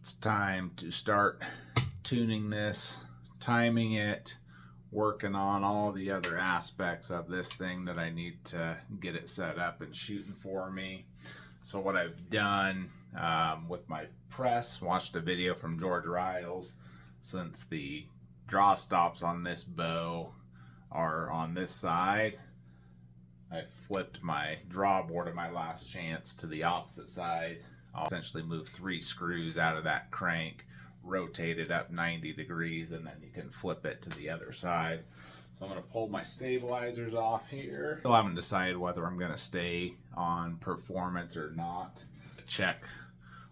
It's time to start tuning this, timing it, working on all the other aspects of this thing that I need to get it set up and shooting for me. So what I've done with my press, watched a video from George Riles, since the draw stops on this bow are on this side, I flipped my draw board of my last chance to the opposite side. I'll essentially move 3 screws out of that crank, rotate it up 90 degrees, and then you can flip it to the other side. So I'm going to pull my stabilizers off here. Still haven't decided whether I'm going to stay on performance or not. Check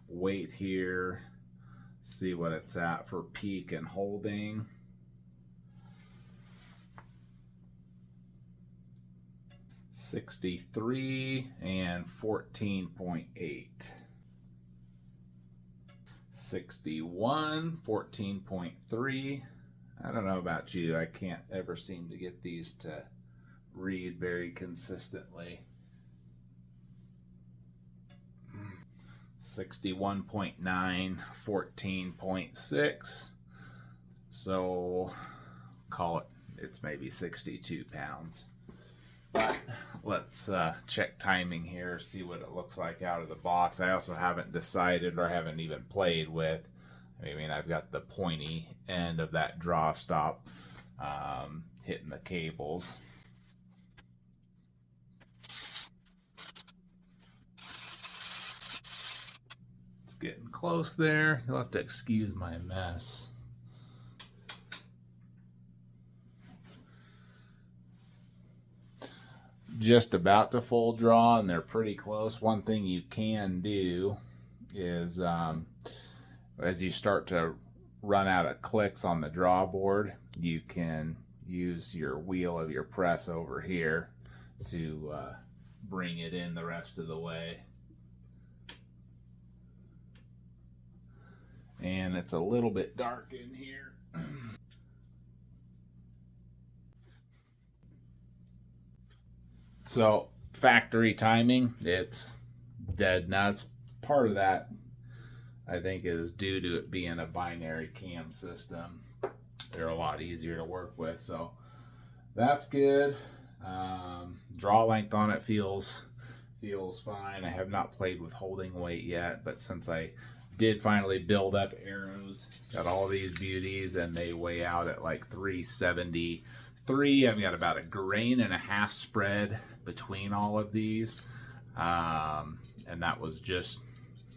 weight here, see what it's at for peak and holding. $63 and 14.8. 61, 14.3. I don't know about you, I can't ever seem to get these to read very consistently. 61.9, 14.6. So call it, it's maybe 62 pounds. But let's check timing here, see what it looks like out of the box. I also haven't decided or haven't even played with, I mean, I've got the pointy end of that draw stop hitting the cables. It's getting close there. You'll have to excuse my mess. Just about to full draw, and they're pretty close. One thing you can do is as you start to run out of clicks on the draw board, you can use your wheel of your press over here to bring it in the rest of the way. And it's a little bit dark in here. So factory timing, it's dead nuts. Part of that, I think, is due to it being a binary cam system. They're a lot easier to work with, so that's good. Draw length on it feels fine. I have not played with holding weight yet, but since I did finally build up arrows, got all these beauties, and they weigh out at like 373. I've got about 1.5 grains spread between all of these, and that was just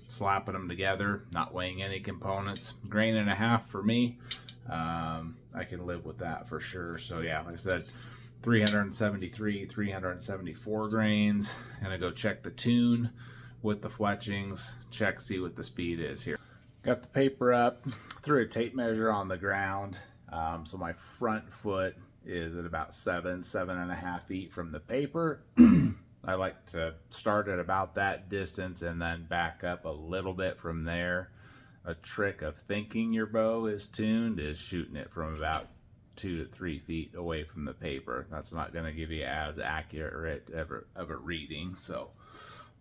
slapping them together, not weighing any components. 1.5 grains for me, I can live with that for sure. So yeah, like I said, 373, 374 grains. Gonna go check the tune with the fletchings, check, see what the speed is here. Got the paper up, threw a tape measure on the ground, so my front foot is at about 7.5 feet from the paper. I like to start at about that distance and then back up a little bit from there. A trick of thinking your bow is tuned is shooting it from about 2 to 3 feet away from the paper. That's not going to give you as accurate of a reading. So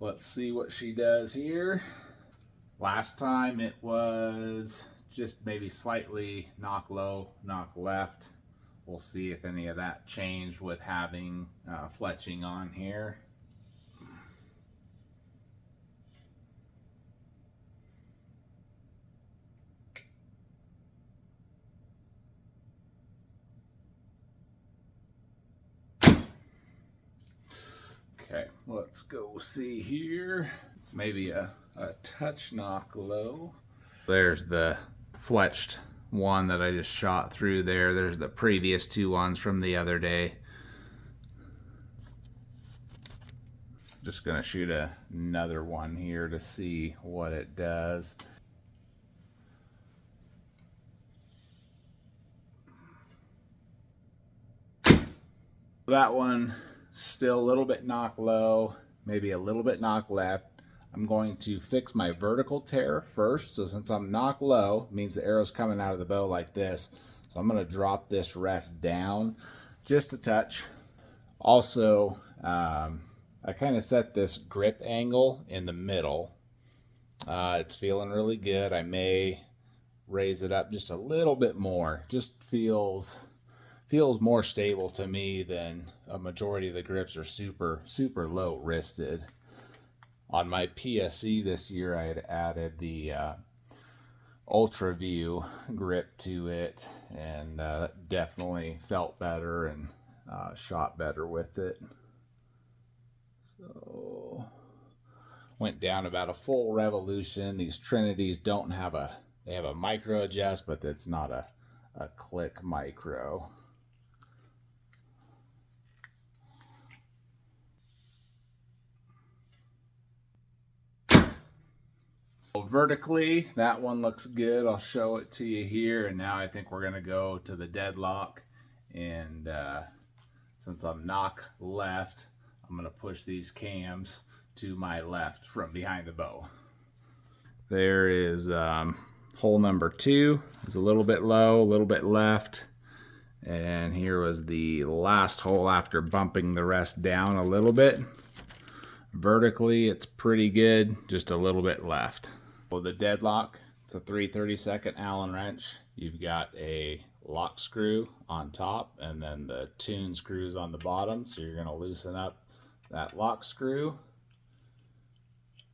let's see what she does here. Last time it was just maybe slightly knock low, knock left. We'll see if any of that changed with having fletching on here. Okay, let's go see here. It's maybe a touch knock low. There's the fletched one that I just shot through there. There's the previous 2 ones from the other day. Just gonna shoot another one here to see what it does. That one still a little bit knock low, maybe a little bit knock left. I'm going to fix my vertical tear first. So since I'm knock low, it means the arrow's coming out of the bow like this. So I'm going to drop this rest down just a touch. Also, I kind of set this grip angle in the middle It's feeling really good. I may raise it up just a little bit more. Just feels more stable to me than a majority of the grips are super low wristed. On my PSE this year, I had added the Ultra View grip to it, and that definitely felt better and shot better with it. So went down about a full revolution. These Trinities don't have they have a micro adjust, but it's not a click micro. Vertically, that one looks good. I'll show it to you here. And now I think we're going to go to the deadlock. And since I'm knock left, I'm going to push these cams to my left from behind the bow. There is hole number 2. It's a little bit low, a little bit left. And here was the last hole after bumping the rest down a little bit. Vertically, it's pretty good, just a little bit left. Well, the deadlock, it's a 3/32 Allen wrench. You've got a lock screw on top and then the tune screws on the bottom. So you're going to loosen up that lock screw.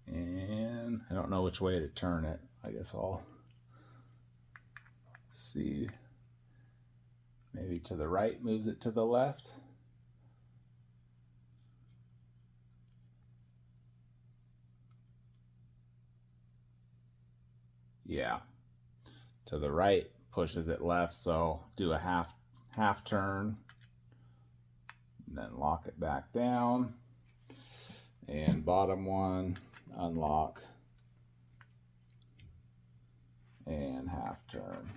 And I don't know which way to turn it. I guess I'll see. Maybe to the right moves it to the left. Yeah, to the right pushes it left, so do a half turn and then lock it back down, and bottom one unlock and half turn.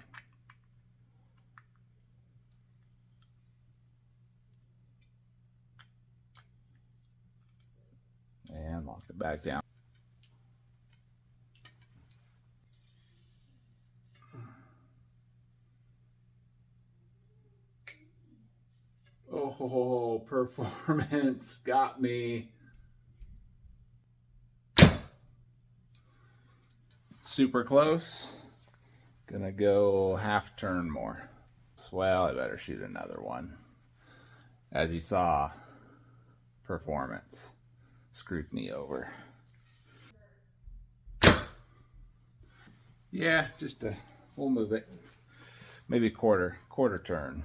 And lock it back down. Oh, performance got me. Super close. Gonna go half turn more. Well, I better shoot another one. As you saw, performance screwed me over. Yeah, we'll move it. Maybe quarter turn.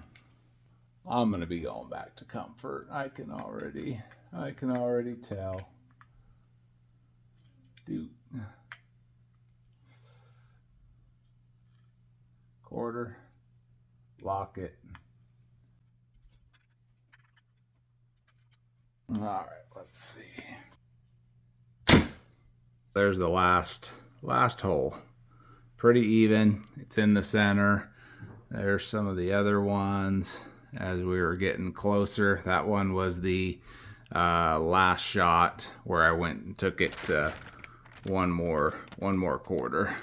I'm gonna be going back to comfort. I can already tell. Dude. Quarter. Lock it. All right, let's see. There's the last hole. Pretty even. It's in the center. There's some of the other ones as we were getting closer. That one was the last shot where I went and took it to one more quarter.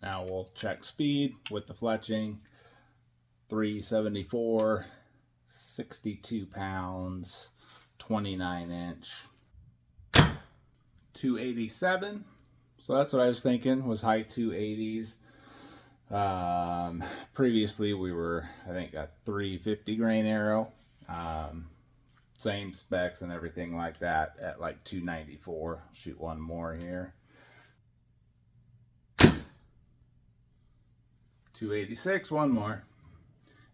Now we'll check speed with the fletching. 374, 62 pounds, 29 inch, 287. So that's what I was thinking, was high 280s. Previously we were, I think, a 350 grain arrow. Same specs and everything like that at like 294. Shoot one more here. 286, one more.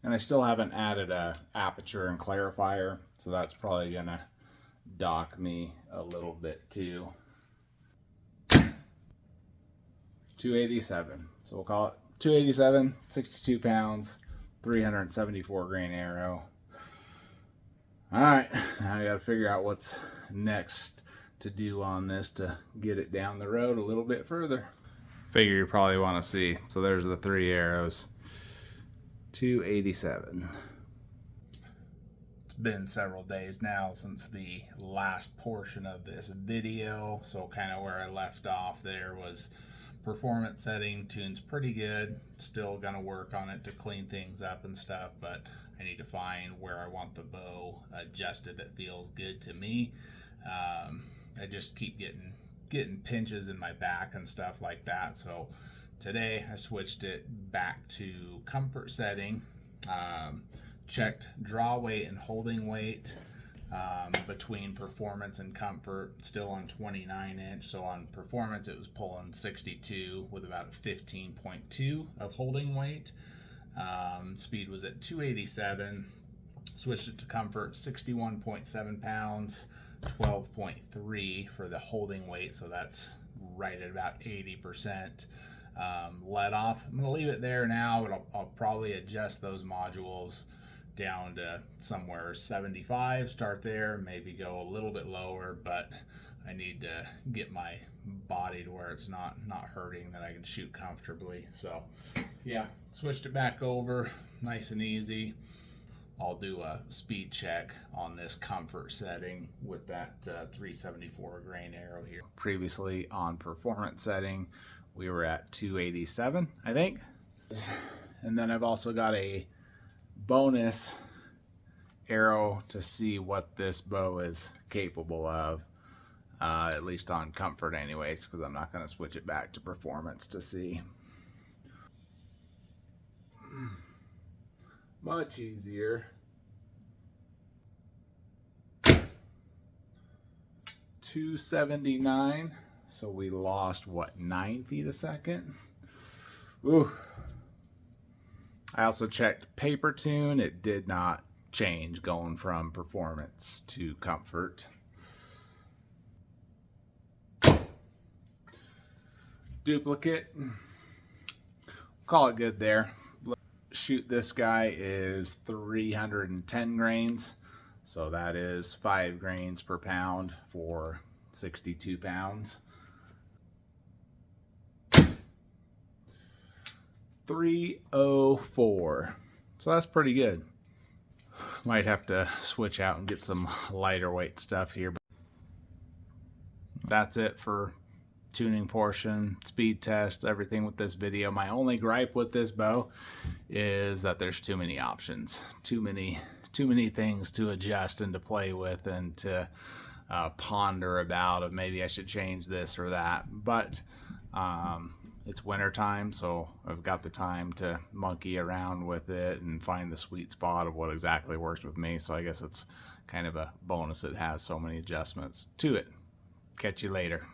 And I still haven't added a aperture and clarifier, so that's probably gonna dock me a little bit too. 287. So we'll call it 287, 62 pounds, 374 grain arrow. All right, I gotta figure out what's next to do on this to get it down the road a little bit further. Figure you probably want to see. So there's the 3 arrows. 287. It's been several days now since the last portion of this video, so kind of where I left off there was performance setting. Tune's pretty good. Still gonna work on it to clean things up and stuff, but I need to find where I want the bow adjusted that feels good to me. I just keep getting getting pinches in my back and stuff like that. So today I switched it back to comfort setting, checked draw weight and holding weight between performance and comfort, still on 29-inch. So on performance it was pulling 62 with about 15.2 of holding weight. Speed was at 287. Switched it to comfort, 61.7 pounds, 12.3 for the holding weight, so that's right at about 80%. Let off. I'm going to leave it there now, but I'll probably adjust those modules down to somewhere 75, start there, maybe go a little bit lower, but I need to get my body to where it's not hurting, that I can shoot comfortably. So yeah, switched it back over, nice and easy. I'll do a speed check on this comfort setting with that 374 grain arrow here. Previously on performance setting, we were at 287, I think. And then I've also got a bonus arrow to see what this bow is capable of, at least on comfort anyways, because I'm not going to switch it back to performance to see. Much easier. 279. So we lost what, 9 feet a second? Ooh. I also checked paper tune. It did not change going from performance to comfort. Duplicate. Call it good there. Shoot this guy is 310 grains, so that is 5 grains per pound for 62 pounds. 304, so that's pretty good. Might have to switch out and get some lighter weight stuff here, but that's it for tuning portion, speed test, everything with this video. My only gripe with this bow is that there's too many options, too many things to adjust and to play with and to ponder about of maybe I should change this or that. But it's winter time, so I've got the time to monkey around with it and find the sweet spot of what exactly works with me. So I guess it's kind of a bonus it has so many adjustments to it. Catch you later.